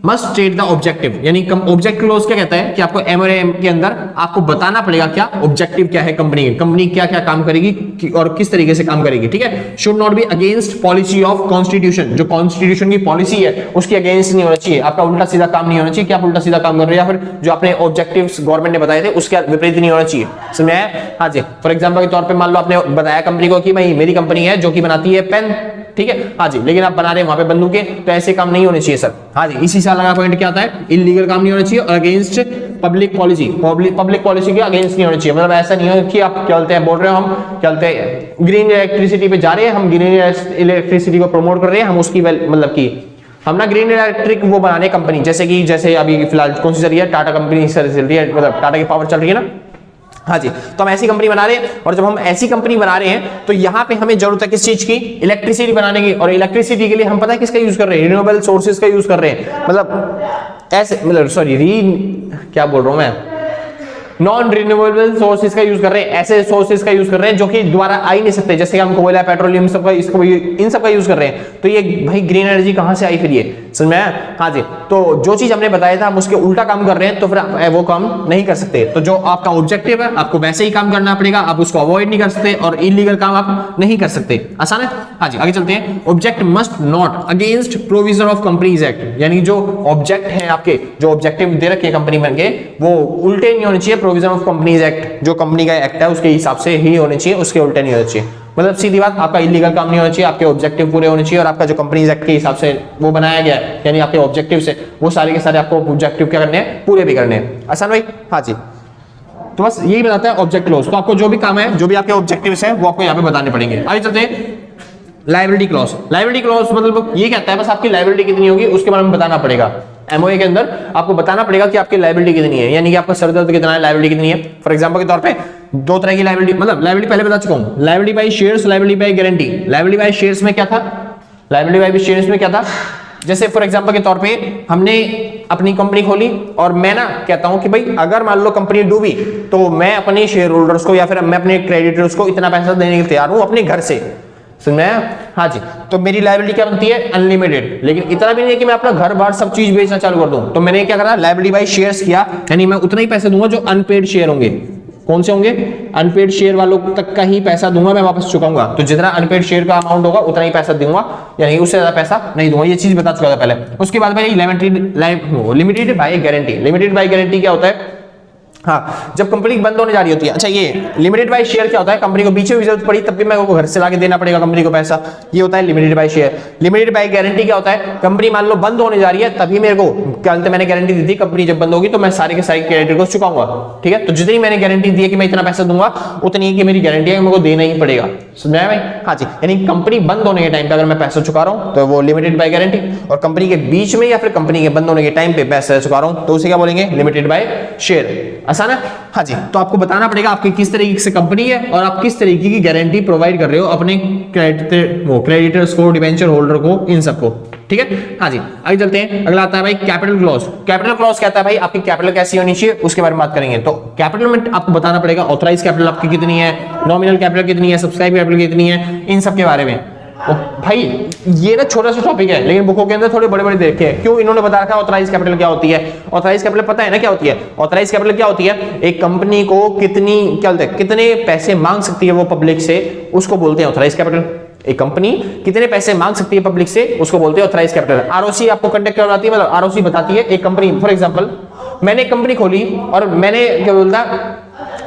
मस्ट स्टेट द ऑब्जेक्टिव, यानी ऑब्जेक्ट क्लॉज क्या कहता है कि आपको एमओएम के अंदर आपको बताना पड़ेगा क्या ऑब्जेक्टिव क्या है कंपनी क्या क्या काम करेगी और किस तरीके से काम करेगी, ठीक है। Should not be against policy of constitution, जो कॉन्स्टिट्यूशन की पॉलिसी है उसकी अगेंस्ट नहीं होना चाहिए, आपका उल्टा सीधा काम नहीं होना चाहिए, क्या आप उल्टा सीधा काम कर रहे हैं, या फिर जो आपने ऑब्जेक्टिव्स गवर्नमेंट ने बताए थे उसके विपरीत नहीं होना चाहिए, समझ में आया। हाँ जी, फॉर एग्जाम्पल के तौर पर मान लो आपने बताया कंपनी को कि भाई मेरी कंपनी है जो कि बनाती है पेन, ठीक है, हाँ जी, लेकिन आप बना रहे हैं वहां पे बंदूकें, तो ऐसे काम नहीं होने चाहिए सर। हाँ जी, इसी साल लगा पॉइंट क्या आता है, इलीगल काम नहीं होना चाहिए और अगेंस्ट पब्लिक पॉलिसी के अगेंस्ट नहीं होना चाहिए। मतलब ऐसा नहीं हो कि आप क्या बोलते हैं, बोल रहे हो हम क्या बोलते हैं ग्रीन इलेक्ट्रिसिटी पे जा रहे हैं, हम ग्रीन इलेक्ट्रिसिटी को प्रमोट कर रहे हैं, हम उसकी मतलब की हम ना ग्रीन इलेक्ट्रिक वो बनाने कंपनी, जैसे अभी फिलहाल कौन सी चल रही है, टाटा कंपनी चल रही है, मतलब टाटा की पावर चल रही है ना। हाँ जी, तो हम ऐसी कंपनी बना रहे हैं, और जब हम ऐसी कंपनी बना रहे हैं तो यहाँ पे हमें जरूरत है किस चीज की, इलेक्ट्रिसिटी बनाने की। और इलेक्ट्रिसिटी के लिए हम पता है किसका यूज कर रहे हैं, रिन्यूएबल सोर्सेज का यूज कर रहे हैं, मतलब ऐसे मतलब सॉरी क्या बोल रहा हूं मैं, नॉन रिन्यूएबल सोर्सेज का यूज कर रहे हैं, ऐसे सोर्सेज का यूज कर रहे हैं जो कि दोबारा आ ही नहीं सकते, जैसे हम कोयला, पेट्रोलियम सबका इन सब का यूज कर रहे हैं। तो ये भाई ग्रीन एनर्जी कहां से आई फिर, ये समझ में आया। हाँ जी, तो जो चीज हमने बताया था हम उसके उल्टा काम कर रहे हैं, तो फिर वो काम नहीं कर सकते। तो जो आपका ऑब्जेक्टिव है आपको वैसे ही काम करना पड़ेगा, आप उसको अवॉइड नहीं कर सकते और इलीगल काम आप नहीं कर सकते। आसान है। हाँ जी, आगे चलते हैं। Object must not against provision of companies act, यानी जो ऑब्जेक्ट है आपके, जो ऑब्जेक्टिव दे रखे कंपनी बन के, वो उल्टे नहीं होने चाहिए प्रोविजन ऑफ कंपनीज एक्ट, जो कंपनी का एक्ट है उसके हिसाब से ही होने चाहिए, उसके उल्टे नहीं होने चाहिए। मतलब सीधी बात, आपका इलीगल काम नहीं होना चाहिए, आपके ऑब्जेक्टिव पूरे होने चाहिए और आपका जो कंपनीज एक्ट के हिसाब से वो बनाया गया है, यानी आपके ऑब्जेक्टिव से वो सारे के सारे आपको ऑब्जेक्टिव क्या करने हैं, पूरे भी करने हैं। आसान भाई? हाँ जी, तो बस यही बताता है ऑब्जेक्ट क्लॉज। तो आपको जो भी काम है, जो भी आपके ऑब्जेक्टिव्स हैं, वो आपको यहाँ पे बताने पड़ेंगे। आगे चलते हैं लायबिलिटी क्लॉज। लायबिलिटी क्लॉज मतलब ये कहता है बस आपकी लायबिलिटी कितनी होगी उसके बारे में बताना पड़ेगा। एमओए के अंदर आपको बताना पड़ेगा कि आपकी लायबिलिटी कितनी है, यानी कि आपका सर दर्द कितना है, लायबिलिटी कितनी है। फॉर एग्जांपल के तौर पे दो तरह की लायबिलिटी, मतलब लायबिलिटी पहले बता चुका हूं, liability by shares, liability by guarantee. Liability by shares में क्या था, लायबिलिटी बाय शेयर्स में क्या था, जैसे फॉर एग्जांपल के तौर पे हमने अपनी कंपनी खोली और मैं ना कहता हूं कि भाई अगर मान लो कंपनी डूबी तो मैं अपने शेयर होल्डर्स को या फिर मैं अपने क्रेडिटर्स को इतना पैसा देने के लिए तैयार हूं अपने घर से। समझ में आया? हाँ जी, तो मेरी लायबिलिटी क्या बनती है, अनलिमिटेड। लेकिन इतना भी नहीं है कि मैं अपना घर बार सब चीज बेचना चालू कर दूं। तो मैंने क्या करा, लायबिलिटी बाय शेयर्स किया, यानी मैं उतना ही पैसे दूंगा जो अनपेड शेयर होंगे। कौन से होंगे? अनपेड शेयर वालों तक का ही पैसा दूंगा, मैं वापस चुकाऊंगा। तो जितना अनपेड शेयर का अमाउंट होगा उतना ही पैसा दूंगा, यानी उससे ज्यादा पैसा नहीं दूंगा। ये चीज बता चुका था पहले। उसके बाद भाई limited by guarantee. Limited by guarantee क्या होता है, हाँ, जब कंपनी बंद होने जा रही होती है। अच्छा, ये लिमिटेड बाय शेयर क्या होता है, कंपनी को बीच में जरूरत पड़ी तब भी मैं को घर से लाके देना पड़ेगा कंपनी को पैसा, ये होता है limited by share. Limited by guarantee क्या होता है, कंपनी मान लो बंद होने जा रही है तभी मेरे को क्या बोलते, मैंने गारंटी दी थी कंपनी जब बंद होगी तो मैं सारे के सारे क्रेडिटर को चुकाऊंगा। ठीक है, तो जितनी मैंने गारंटी दी है कि मैं इतना पैसा दूंगा उतनी की मेरी गारंटी है, मेरे को देना ही पड़ेगा। समझाया भाई? हाँ जी, यानी कंपनी बंद होने के टाइम पे अगर मैं पैसा चुका रहा हूं तो वो लिमिटेड बाय गारंटी, और कंपनी के बीच में या फिर कंपनी के बंद होने के टाइम पे पैसा चुका रहा हूं तो उसे क्या बोलेंगे, लिमिटेड बाय शेयर। आसान है? हाँ जी, तो आपको बताना पड़ेगा आपकी किस तरीके से कंपनी है और आप किस तरीके की गारंटी प्रोवाइड कर रहे हो अपने क्रेडिटर्स को, डिबेंचर होल्डर को, इन सबको। ठीक है, हाँ जी, आगे चलते हैं। अगला आता है भाई कैपिटल क्लॉज। कैपिटल क्लॉज कहता है भाई आपकी कैपिटल कैसी होनी चाहिए उसके बारे में बात करेंगे। तो कैपिटल में आपको बताना पड़ेगा ऑथराइज कैपिटल आपकी कितनी है, नॉमिनल कैपिटल कितनी है, सब्सक्राइब कैपिटल कितनी है, इन सब के बारे में। भाई ये ना छोटा सा टॉपिक है लेकिन बुकों के अंदर थोड़े बड़े बड़े देखे हैं। क्यों? इन्होंने बता रखा है ऑथराइज कैपिटल क्या होती है। ऑथराइज कैपिटल पता है ना क्या होती है? ऑथराइज कैपिटल क्या होती है, एक कंपनी को कितनी क्या बोलते हैं, कितने पैसे मांग सकती है वो पब्लिक से, उसको बोलते हैं ऑथराइज कैपिटल। एक कंपनी कितने पैसे मांग सकती है पब्लिक से उसको बोलते हैं ऑथराइज कैपिटल। आरओसी आपको कंडक्ट करवाती है, मतलब आरओसी बताती है एक कंपनी। फॉर एग्जांपल मैंने एक कंपनी खोली और मैंने क्या बोलता,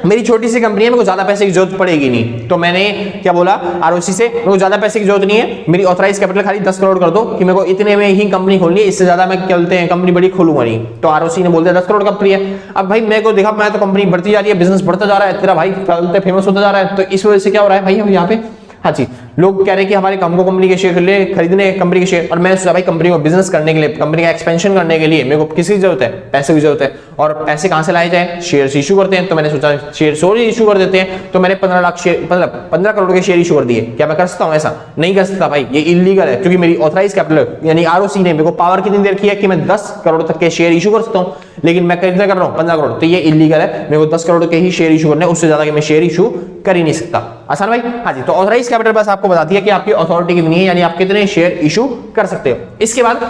मेरी छोटी सी कंपनी है, मेरे को ज्यादा पैसे की जरूरत पड़ेगी नहीं, तो मैंने क्या बोला आरओसी से, मेरे को ज्यादा पैसे की जरूरत नहीं है, मेरी ऑथराइज कैपिटल खाली 10 करोड़ कर दो कि मेरे को इतने में ही कंपनी खोलनी है, इससे ज्यादा मैं क्या बोलते हैं कंपनी बड़ी खोलूंगा नहीं। तो आरओसी ने बोल दिया 10 करोड़ कंपनी है। अब भाई मेरे को देखा, मैं तो कंपनी बढ़ती जा रही है, बिजनेस बढ़ता जा रहा है, तेरा भाई फेमस होता जा रहा है, तो इस वजह से क्या हो रहा है भाई, हम यहाँ पे हाँ जी, लोग कह रहे हैं कि हमारे हमको कंपनी के शेयर खरीदने कंपनी के शेयर, और मैंने सोचा भाई कंपनी को बिजनेस करने के लिए, कंपनी का एक्सपेंशन करने के लिए मेरे को किसकी जरूरत है, पैसे की जरूरत है। और पैसे कहां से लाए जाए, शेयर्स इशू करते हैं। तो मैंने सोचा शेयर्स और इशू कर देते हैं, तो मैंने 15 लाख शेयर, मतलब 15 करोड़ के शेयर इशू कर दिए। क्या मैं कर सकता हूं ऐसा? नहीं कर सकता भाई, ये इलीगल है, क्योंकि मेरी ऑथराइज कैपिटल यानी आरओसी ने मेरे को पावर कितनी दे रखी है कि मैं 10 करोड़ तक के शेयर इशू कर सकता हूं, लेकिन मैं कितना कर रहा हूं 15 करोड़, तो ये इलीगल है। मेरे को 10 करोड़ के ही शेयर इशू करने, उससे ज्यादा के मैं शेयर इशू कर ही नहीं सकता। आसान भाई? हाँ जी, तो ऑथराइज कैपिटल बस आपको बताती है कि आपकी अथॉरिटी कितनी है, यानी आप कितने शेयर इशू कर सकते हो। इसके बाद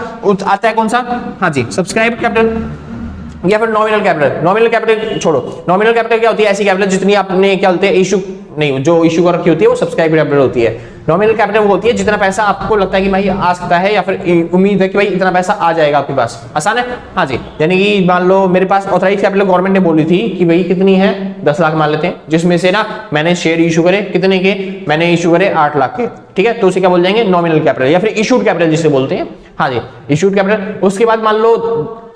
आता है कौन सा, हाँ जी, सब्सक्राइब कैपिटल या फिर नॉमिनल कैपिटल। नॉमिनल कैपिटल छोड़ो, नॉमिनल कैपिटल क्या होती है, ऐसी कैपिटल जितनी आपने क्या बोलते हैं इशू नहीं, जो इशू कर रखी होती है वो सब्सक्राइब कैपिटल होती है। नॉमिनल कैपिटल वो होती है जितना पैसा आपको लगता है कि भाई आ सकता है, या फिर उम्मीद है कि भाई इतना पैसा आ जाएगा आपके पास। आसान है? हाँ जी, यानी कि मान लो मेरे पास ऑथराइज कैपिटल गवर्नमेंट ने बोली थी कि भाई कितनी है, 10 लाख मान लेते हैं, जिसमें से ना मैंने शेयर इशू करे कितने के, मैंने इशू करे 8 लाख के। ठीक है, तो उसे क्या बोल जाएंगे, नॉमिनल कैपिटल या फिर इशूड कैपिटल जिसे बोलते हैं। हाँ जी, इशूड कैपिटल। उसके बाद मान लो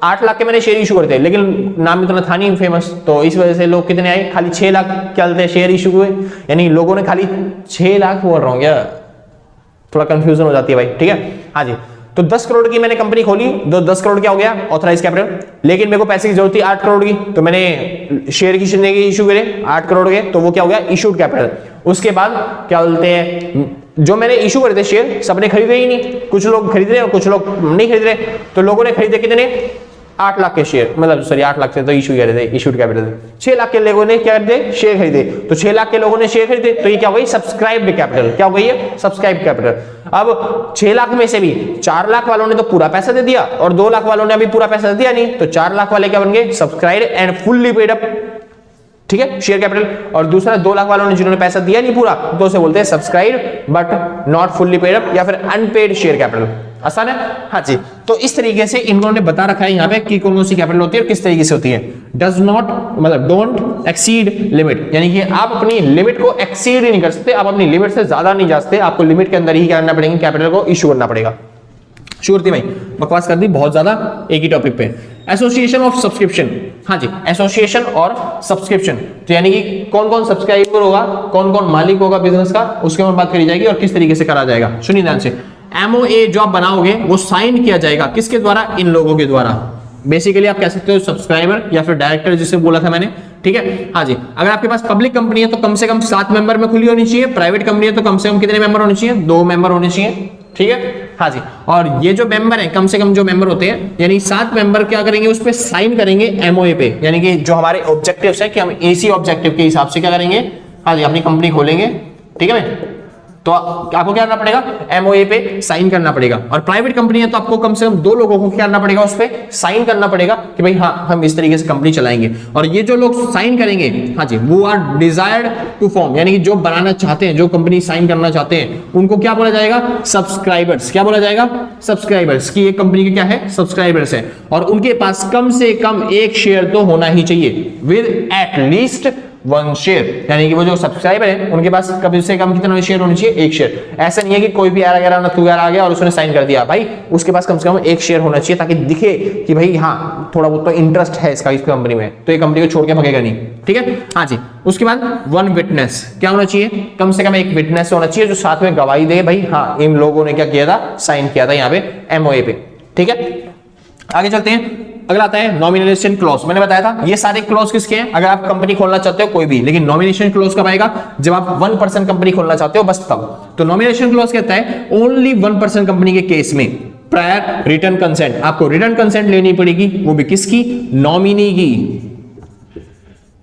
8 लाख के मैंने शेयर इशू करते हैं, लेकिन नाम इतना था नहीं फेमस, तो इस वजह से लोग कितने आए, खाली 6 लाख क्या बोलते हैं शेयर इशू हुए, यानी लोगों ने खाली 6 लाख बोल रहा हूँ क्या, थोड़ा कंफ्यूजन हो जाती है भाई। ठीक है, हाँ जी, तो 10 करोड़ की मैंने कंपनी खोली, 10 करोड़ क्या हो गया ऑथराइज कैपिटल, लेकिन मेरे को पैसे की जरूरत थी 8 करोड़ की, तो मैंने शेयर की इशू करे 8 करोड़ के, तो वो क्या हो गया इशूड कैपिटल। उसके बाद क्या बोलते हैं, जो मैंने इशू करे थे शेयर सबने खरीदे ही नहीं, कुछ लोग खरीद रहे और कुछ लोग नहीं खरीद रहे, तो लोगों ने खरीदे कितने, 8 लाख के शेयर, मतलब सॉरी 8 लाख से तो इशू करे थे, इशूड कैपिटल 6 लाख के लोगों ने क्या खरीदे, शेयर खरीदे, तो 6 लाख के लोगों ने शेयर खरीदे, तो ये क्या हो गई सब्सक्राइब्ड कैपिटल। क्या हो गई है, सब्सक्राइब्ड कैपिटल। अब 6 लाख में से भी 4 लाख वालों ने तो पूरा पैसा दे दिया और 2 लाख वालों ने अभी पूरा पैसा दिया नहीं, तो 4 लाख वाले क्या बन गए, subscribed and fully paid up. ठीक है, शेयर कैपिटल। और दूसरा 2 लाख वालों ने जिन्होंने पैसा दिया नहीं पूरा, तो उसे बोलते हैं subscribed but not fully paid up या फिर अनपेड शेयर कैपिटल। आसान है? हाँ जी, तो इस तरीके से इन्होंने बता रखा है यहाँ पे कि कौन कौन सी कैपिटल होती है और किस तरीके से होती है। डज नॉट मतलब डोंट एक्सीड लिमिट, यानी कि आप अपनी लिमिट को एक्सीड ही नहीं कर सकते, आप अपनी लिमिट से ज्यादा नहीं जा सकते, आपको लिमिट के अंदर ही क्या करना पड़ेगा, कैपिटल को इशू करना पड़ेगा। श्योर थी भाई, बकवास कर दी बहुत ज्यादा एक ही टॉपिक पे। एसोसिएशन ऑफ सब्सक्रिप्शन, हाँ जी एसोसिएशन और सब्सक्रिप्शन, तो यानी कि कौन कौन सब्सक्राइबर होगा, कौन कौन मालिक होगा बिजनेस का, उसके ऊपर बात करी जाएगी और किस तरीके से करा जाएगा। सुनिए ध्यान से, एमओए जो आप बनाओगे वो साइन किया जाएगा किसके द्वारा, इन लोगों के द्वारा। बेसिकली आप कह सकते हो सब्सक्राइबर या फिर डायरेक्टर जिसे बोला था मैंने, ठीक है। हाँ जी, अगर आपके पास पब्लिक कंपनी है तो कम से कम 7 मेंबर में खुली होनी चाहिए, प्राइवेट कंपनी है तो कम से कम कितने मेंबर होने चाहिए, 2 मेंबर होने चाहिए, ठीक है। हाँ जी, और ये जो मेंबर है कम से कम जो मेंबर होते हैं यानी 7 मेंबर क्या करेंगे, उस पे साइन करेंगे एमओए पे, यानी कि जो हमारे ऑब्जेक्टिव्स है कि हम इसी ऑब्जेक्टिव के हिसाब से क्या करेंगे, हाँ जी अपनी कंपनी खोलेंगे, ठीक है भाई। तो आपको क्या करना पड़ेगा, एमओए पे साइन करना पड़ेगा। और प्राइवेट कंपनी है तो आपको कम से कम 2 लोगों को क्या करना पड़ेगा, उस पे साइन करना पड़ेगा कि भाई हाँ हम इस तरीके से कंपनी चलाएंगे। और ये जो लोग साइन करेंगे, हाँ जी वो आर डिजायर्ड टू फॉर्म, यानी कि जो बनाना चाहते हैं, जो कंपनी साइन करना चाहते हैं, उनको क्या बोला जाएगा, सब्सक्राइबर्स। क्या बोला जाएगा, सब्सक्राइबर्स, की एक कंपनी के क्या है, सब्सक्राइबर्स है। और उनके पास कम से कम 1 शेयर तो होना ही चाहिए, विद एट लीस्ट 1 शेयर, यानी कि वो जो सब्सक्राइबर है उनके पास कम से कम कितना शेयर होने चाहिए, 1 शेयर। ऐसा नहीं है कि कोई भी आ गया और उसने साइन कर दिया, भाई उसके पास कम से कम 1 शेयर होना चाहिए ताकि दिखे कि भाई हाँ थोड़ा बहुत तो इंटरेस्ट है इसका इस कंपनी में, तो ये कंपनी को छोड़ के भगेगा नहीं, ठीक है। हाँ जी, उसके बाद 1 विटनेस, क्या होना चाहिए, कम से कम 1 विटनेस होना चाहिए जो साथ में गवाही दे भाई हाँ इन लोगों ने क्या किया था, साइन किया था यहाँ पे एमओए पे, ठीक है। आगे चलते हैं, अगला आता है नॉमिनेशन क्लॉज। मैंने बताया था ये सारे क्लॉज किसके हैं, अगर आप कंपनी खोलना चाहते हो कोई भी, लेकिन नॉमिनेशन क्लॉज कब आएगा, जब आप 1% कंपनी खोलना चाहते हो बस तब। तो नॉमिनेशन क्लॉज कहता है ओनली 1% कंपनी के केस में प्रायर रिटर्न कंसेंट, आपको रिटर्न कंसेंट लेनी पड़ेगी, वो भी किसकी, नॉमिनी की।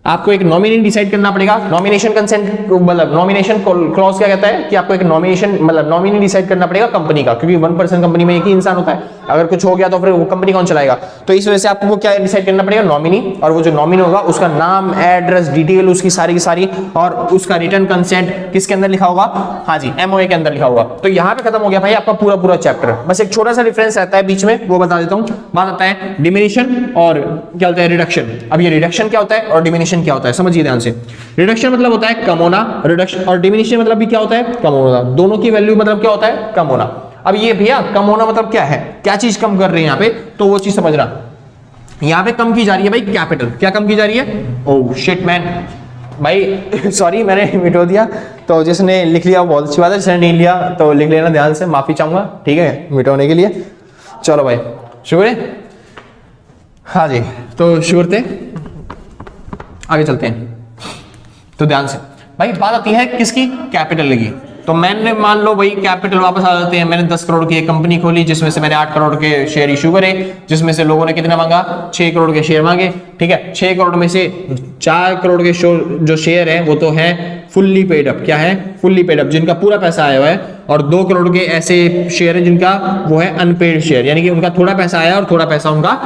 आपको एक नॉमिनी डिसाइड करना पड़ेगा। नॉमिनेशन कंसेंट मतलब नॉमिनेशन क्लॉज क्या कहता है कि आपको एक नॉमिनेशन मतलब नॉमिनी डिसाइड करना पड़ेगा कंपनी का, क्योंकि 1% कंपनी में एक ही इंसान होता है, अगर कुछ हो गया तो फिर वो कंपनी कौन चलाएगा। तो इस वजह से आपको क्या डिसाइड करना पड़ेगा, नॉमिनी, और वो जो नॉमिनी होगा उसका नाम, एड्रेस, डिटेल उसकी सारी की सारी, और उसका रिटर्न कंसेंट किसके अंदर लिखा होगा, हाँ जी एमओए के अंदर लिखा होगा। तो यहाँ पे खत्म हो गया भाई आपका पूरा चैप्टर। बस एक छोटा सा डिफरेंस रहता है बीच में, वो बता देता हूँ। बात आता है डिमिनिशन और क्या होता है रिडक्शन। अब ये रिडक्शन क्या होता है और डिमिनिशन क्या होता है, समझिए ध्यान से। रिडक्शन मतलब होता है कम होना, रिडक्शन, और डिमिनिशन मतलब भी क्या होता है, कम होना। दोनों की वैल्यू मतलब क्या होता है, कम होना। अब ये भैया कम होना मतलब क्या है, क्या चीज कम कर रहे हैं यहाँ पे, तो वो चीज समझना। यहाँ पे कम की जा रही है भाई कैपिटल, क्या कम की जा रही है, ओह शिट मैन भाई सॉरी मैंने मिटो दिया, तो जिसने लिख लिया वो बहुत अच्छी बात है, जिसने नहीं लिया तो लिख लेना ध्यान से, माफी चाहूंगा, ठीक है मिटोने के लिए। चलो भाई शुक्र है, हाँ जी तो शुक्र थे, आगे चलते हैं। तो ध्यान से भाई बात आती है किसकी, कैपिटल लगी। तो मैंने मान लो भाई कैपिटल वापस आ जाते हैं, मैंने 10 करोड़ की एक कंपनी खोली जिसमें से मैंने 8 करोड़ के शेयर इशू करे, जिसमें से लोगों ने कितना मांगा, 6 करोड़ के शेयर मांगे, ठीक है। 6 करोड़ में से 4 करोड़ के जो शेयर है वो तो है फुल्ली पेड अप, क्या है, फुल्ली पेड अप, जिनका पूरा पैसा आया हुआ है। और 2 करोड़ के ऐसे शेयर है जिनका वो है अनपेड शेयर, यानी कि उनका थोड़ा पैसा आया और थोड़ा पैसा उनका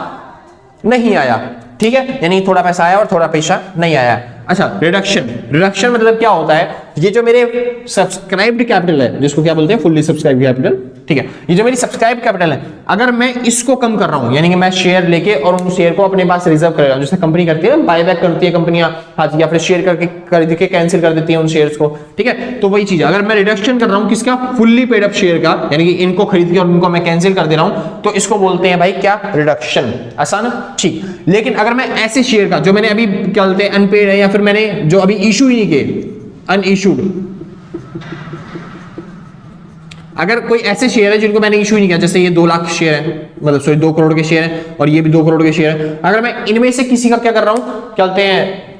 नहीं आया, ठीक है, यानी थोड़ा पैसा आया और थोड़ा पैसा नहीं आया। अच्छा रिडक्शन, रिडक्शन मतलब क्या होता है, ये जो मेरे सब्सक्राइब्ड कैपिटल है जिसको क्या बोलते हैं, फुल्ली सब्सक्राइब्ड कैपिटल, ठीक है, ये जो मेरी सब्सक्राइब कैपिटल है अगर मैं इसको कम कर रहा हूं, यानी कि मैं शेयर लेके और उन शेयर को अपने पास रिजर्व कर रहा हूं, जैसे कंपनी करती है बाय बैक करती है कंपनियां, हाँ या फिर शेयर करके खरीद के कैंसिल कर देती है उन शेयर्स को, ठीक है। तो वही चीज अगर मैं रिडक्शन कर रहा हूं किसका, फुल्ली पेड अप शेयर का, यानी कि इनको खरीद के और उनको मैं कैंसिल कर दे रहा हूं, तो इसको बोलते हैं भाई क्या, रिडक्शन। आसान, ठीक। लेकिन अगर मैं ऐसे शेयर का जो मैंने अभी क्या बोलते हैं अनपेड है, या फिर मैंने जो अभी इशू ही नहीं किए, अनइशूड, अगर कोई ऐसे शेयर है जिनको मैंने इशू नहीं किया, जैसे ये 2 लाख शेयर है, मतलब सॉरी 2 करोड़ के शेयर है और ये भी 2 करोड़ के शेयर है, अगर मैं इनमें से किसी का क्या कर रहा हूं, क्या बोलते हैं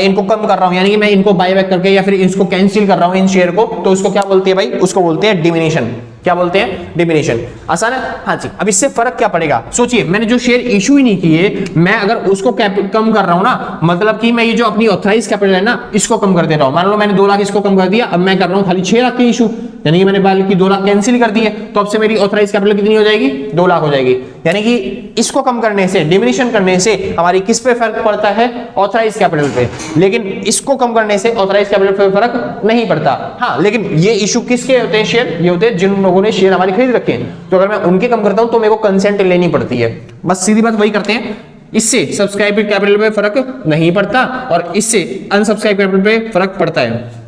इनको कम कर रहा हूं, यानी कि मैं इनको बाय बैक करके या फिर इसको कैंसिल कर रहा हूं इन शेयर को, तो उसको क्या बोलते हैं भाई, उसको बोलते हैं डिमिनिशन। क्या बोलते हैं, डिमिनिशन। आसान है, हाँ जी। अब इससे फर्क क्या पड़ेगा, सोचिए मैंने जो शेयर इशू ही नहीं किए, मैं अगर उसको कम कर रहा हूं ना, मतलब कि मैं ये जो अपनी ऑथराइज कैपिटल है ना इसको कम कर दे रहा हूं। मान लो मैंने 2 लाख इसको कम कर दिया, अब मैं कर रहा हूं खाली 6 लाख के इशू, यानी कि मैंने पहले की 2 लाख कैंसिल कर दिए, तो अब से मेरी ऑथराइज कैपिटल कितनी हो जाएगी, 2 लाख हो जाएगी। यानी कि इसको कम करने से, डिमिनिशन करने से हमारी किस पे फर्क पड़ता है, ऑथराइज कैपिटल पे, लेकिन इसको कम करने से ऑथराइज कैपिटल पे फर्क नहीं पड़ता। हाँ, लेकिन ये इशू किसके होते हैं, शेयर ये होते हैं जिन लोगों ने शेयर हमारे खरीद रखे हैं, तो अगर मैं उनके कम करता हूं तो मेरे को कंसेंट लेनी पड़ती है। बस सीधी बात वही करते हैं, इससे सब्सक्राइब कैपिटल पे फर्क नहीं पड़ता और इससे अनसब्सक्राइब कैपिटल पे फर्क पड़ता है।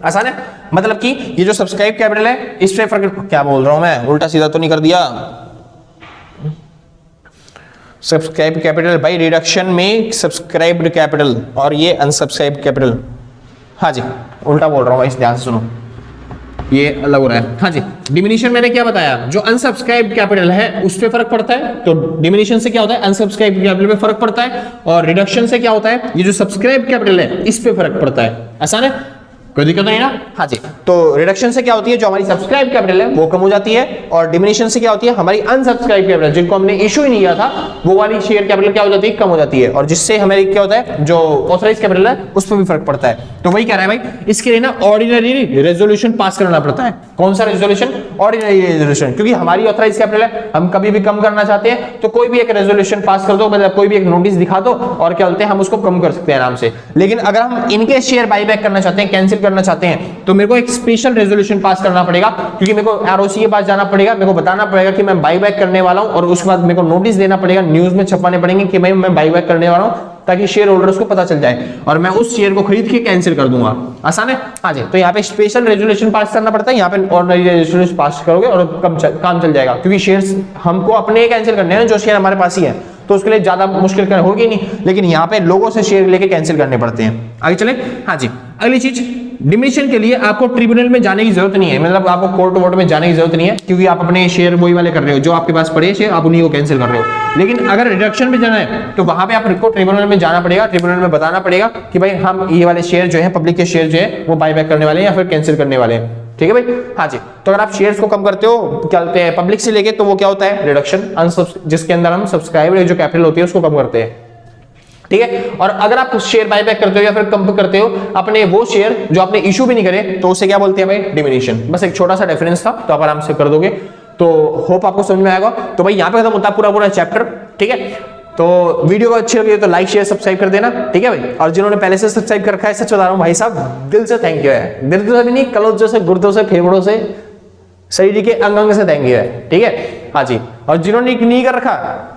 आसान है, मतलब कि ये जो सब्सक्राइब कैपिटल है इस पे फर्क, क्या बोल रहा हूं मैं, उल्टा सीधा तो नहीं कर दिया। सब्सक्राइब कैपिटल बाय रिडक्शन में सब्सक्राइब्ड कैपिटल और ये अनसब्सक्राइब कैपिटल, हाँ जी उल्टा बोल रहा हूं, इस ध्यान से सुनो, ये अलग हो रहा है। हाँ जी, डिमिनिशन मैंने क्या बताया, जो अनसब्सक्राइब कैपिटल है उस पे फर्क पड़ता है, तो डिमिनिशन से क्या होता है, अनसब्सक्राइब कैपिटल पे फर्क पड़ता है, और रिडक्शन से क्या होता है, ये जो सब्सक्राइब कैपिटल है इस पे फर्क पड़ता है। आसान है, कोई दिक्कत नहीं ना। हाँ जी, तो रिडक्शन से क्या होती है, जो हमारी सब्सक्राइब कैपिटल है वो कम हो जाती है, और डिमिनिशन से क्या होती है, हमारी अनसब्सक्राइब कैपिटल जिनको हमने इशू ही नहीं किया था वो वाली शेयर कैपिटल क्या हो जाती है, कम हो जाती है, और जिससे हमारी क्या होता है, जो ऑथराइज कैपिटल है उस पर भी फर्क पड़ता है। तो वही कह रहा है भाई, इसके लिए ना ऑर्डिनरी रेजोल्यूशन पास करना पड़ता है। कौन सा रेजोल्यूशन, ऑर्डिनरी रेजोल्यूशन, क्योंकि हमारी ऑथराइज कैपिटल है, हम कभी भी कम करना चाहते हैं तो कोई भी एक रेजोल्यूशन पास कर दो, मतलब कोई भी एक नोटिस दिखा दो और क्या बोलते हैं हम उसको कम कर सकते हैं आराम से। लेकिन अगर हम इनके शेयर बाईबैक करना चाहते हैं, कैंसिल करना चाहते हैं, तो मेरे को एक स्पेशल रेजोल्यूशन पास करना पड़ेगा, क्योंकि मेरे को आरओसी के पास जाना पड़ेगा, मेरे को बताना पड़ेगा कि मैं बाईबैक करने वाला हूं, और उसके बाद मेरे को नोटिस देना पड़ेगा, न्यूज में छपवाने पड़ेंगे कि भाई मैं बाईबैक करने वाला हूं, ताकि शेयर होल्डर्स को पता चल जाए और मैं उस शेयर को खरीद के कैंसिल कर दूंगा। आसान है। हाँ जी, तो यहाँ पे स्पेशल रेजोल्यूशन पास करना पड़ता है, यहाँ पे ऑर्डिनरी रेजोल्यूशन पास करोगे और काम चल जाएगा, क्योंकि शेयर्स हमको अपने कैंसिल करने हैं, जो शेयर हमारे पास ही है, तो उसके लिए ज्यादा मुश्किल होगी नहीं, लेकिन यहाँ पे लोगों से शेयर लेके कैंसिल करने पड़ते हैं। आगे चले। हाँ जी, अगली चीज, डिमिनिशन के लिए आपको ट्रिब्यूनल में जाने की जरूरत नहीं है, मतलब आपको कोर्ट वोर्ट में जाने की जरूरत नहीं है, क्योंकि आप अपने शेयर वही वाले कर रहे हो, जो आपके पास पड़े शेयर आप उन्हीं को कैंसिल कर रहे हो। लेकिन अगर रिडक्शन में जाना है तो वहां पे आपको ट्रिब्यूनल में जाना पड़ेगा, ट्रिब्यूनल में बताना पड़ेगा कि भाई हम ये वाले शेयर जो है, पब्लिक के शेयर जो है वो बाईबैक करने वाले हैं या फिर कैंसिल करने वाले हैं। ठीक है भाई। हाँ जी, तो अगर आप शेयर्स को कम करते हो, क्या बोलते हैं, पब्लिक से लेके, तो वो क्या होता है, रिडक्शन, जिसके अंदर हम सब्सक्राइब जो कैपिटल होती है उसको कम करते हैं। ठीक है। और अगर आप शेयर बायबैक करते हो या फिर कम करते हो अपने वो शेयर जो आपने इशू भी नहीं करे, तो उसे क्या बोलते हैं भाई, डिमिनिशन। बस एक छोटा सा डिफरेंस था, तो आप आराम से कर दोगे, तो होप आपको समझ में आएगा। तो भाई यहाँ पे खत्म होता है पूरा चैप्टर। ठीक है, तो वीडियो को अच्छी लगी तो लाइक शेयर सब्सक्राइब कर देना। ठीक है भाई, और जिन्होंने पहले से सब्सक्राइब कर रखा है, सच बता रहा हूँ भाई साहब, दिल से थैंक यू है, दिल से भी नहीं, कलोजों से, गुर्दों से, फेफड़ों से, शरीर के अंग से थैंक यू है। ठीक है। हाँ जी, और जिन्होंने नहीं कर रखा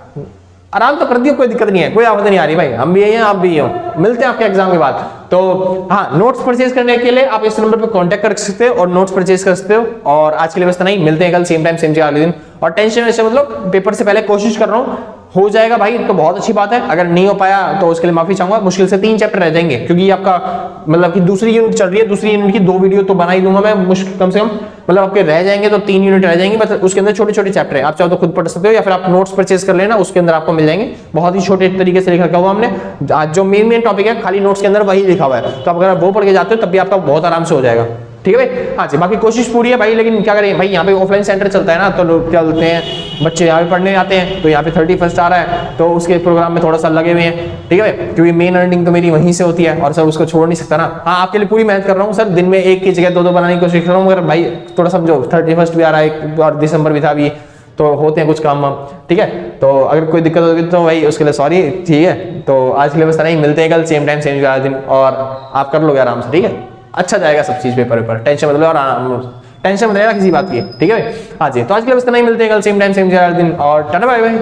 आराम तो कर दियो, कोई दिक्कत नहीं है, कोई आवाज नहीं आ रही भाई, हम भी हैं आप भी हो, मिलते हैं आपके एग्जाम के बाद। तो हाँ, नोट्स परचेज करने के लिए आप इस नंबर पर कांटेक्ट कर सकते हो और नोट्स परचेज कर सकते हो। और आज के लिए बस नहीं, मिलते हैं कल सेम टाइम सेम जगह अगले दिन। और टेंशन वैसे मतलब पेपर से पहले कोशिश कर रहा हूँ, हो जाएगा भाई तो बहुत अच्छी बात है, अगर नहीं हो पाया तो उसके लिए माफी चाहूंगा। मुश्किल से 3 चैप्टर रह जाएंगे, क्योंकि आपका मतलब कि दूसरी यूनिट चल रही है, दूसरी यूनिट की 2 वीडियो तो बना ही दूंगा मैं, मुश्किल कम से कम, मतलब आपके रह जाएंगे तो 3 यूनिट रह जाएंगी, मतलब उसके अंदर छोटे छोटे चैप्टर है, आप चाहो तो खुद पढ़ सकते हो या फिर आप नोट्स परचेज कर लेना, उसके अंदर आपको मिल जाएंगे। बहुत ही छोटे तरीके से लिखा हुआ हमने, आज जो मेन टॉपिक है खाली नोट्स के अंदर वही लिखा हुआ है, तो आप अगर वो पढ़ के जाते हो तब भी आपका बहुत आराम से हो जाएगा। ठीक है भाई। हाँ जी, बाकी कोशिश पूरी है भाई, लेकिन क्या करें भाई, यहाँ पे ऑफलाइन सेंटर चलता है ना, तो लोग क्या बोलते हैं, बच्चे यहाँ पे पढ़ने आते हैं, तो यहाँ पे 31 आ रहा है, तो उसके प्रोग्राम में थोड़ा सा लगे हुए हैं। ठीक है, क्योंकि मेन अर्निंग तो मेरी वहीं से होती है और सर उसको छोड़ नहीं सकता ना। हाँ, आपके लिए पूरी मेहनत कर रहा हूँ सर, दिन में 1 की जगह 2 बनाने की कोशिश कर रहा हूँ, मगर भाई थोड़ा समझो, 31 भी आ रहा है और दिसंबर भी था अभी, तो होते हैं कुछ काम। ठीक है, तो अगर कोई दिक्कत होगी तो भाई उसके लिए सॉरी। ठीक है, तो आज के लिए बस नहीं, मिलते हैं कल सेम टाइम सेम जगह दिन, और आप कर लोगे आराम से। ठीक है, अच्छा जाएगा सब चीज पेपर पर, टेंशन मतलब, और टेंशन मत लेना किसी बात की। ठीक है। हाँ जी, तो आज के लिए बस नहीं, मिलते हैं कल सेम टाइम सेम जगह दिन, और टाटा बाय बाय।